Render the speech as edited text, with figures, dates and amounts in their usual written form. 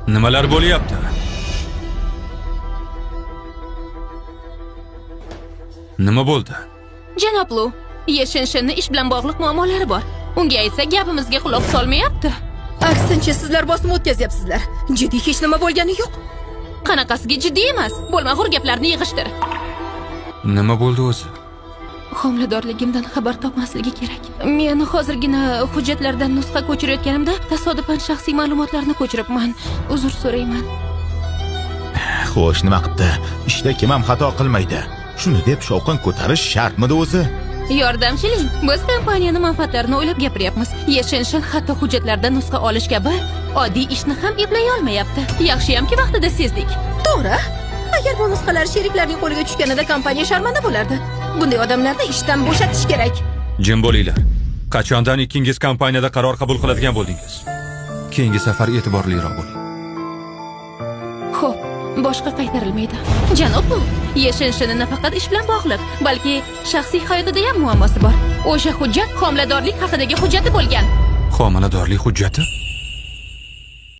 Nimalar bo'lyapti? Nima bo'ldi? Janob Lu, Yeshinshinni ish bilan bog'liq muammolari bor. Unga aytsa gapimizga quloq solmayapti. Aksincha sizlar bosim o'tkazyapsizlar. Jiddiy hech nima bo'lgani yo'q. Qanaqasiga jiddiy emas. Bo'lmag'ur gaplarni yig'ishtir. Nima bo'ldi o'zi? Homiladorligimdan xabar topmasligi kerak. Men hozirgina hujjatlardan nusxa ko'chirayotganimda tasodifan shaxsiy ma'lumotlarni ko'chiribman. Uzr so'rayman. Xo'sh, nima qildi? Ishda kim ham xato qilmaydi. Shuni deb shovqin ko'tarish shartmidi o'zi? Yordamchilik. Biz kompaniyani manfaatlarini o'ylab gapiryapmiz. Yeshinshin hatto hujjatlardan nusxa olish kabi oddiy ishni ham eplay olmayapti. Yaxshiyamki vaqtida sezdik. To'g'ri. Agar bu nusxalar sheriklarning qo'liga tushganida kompaniya sharmanda bo'lardi. Bunday odamlarni ishdan bo'shatish kerak. Jim bo'linglar. Qachondan ikkingiz kompaniyada qaror qabul qiladigan bo'ldingiz? Keyingi safar e'tiborliroq bo'ling. Xo'p, boshqa qaytarilmaydi. Janob Lu, Yeshinshini nafaqat ish bilan bog'liq, balki shaxsiy hayotida ham muammosi bor. O'sha hujjat homiladorlik haqidagi hujjati bo'lgan. Homiladorlik hujjati?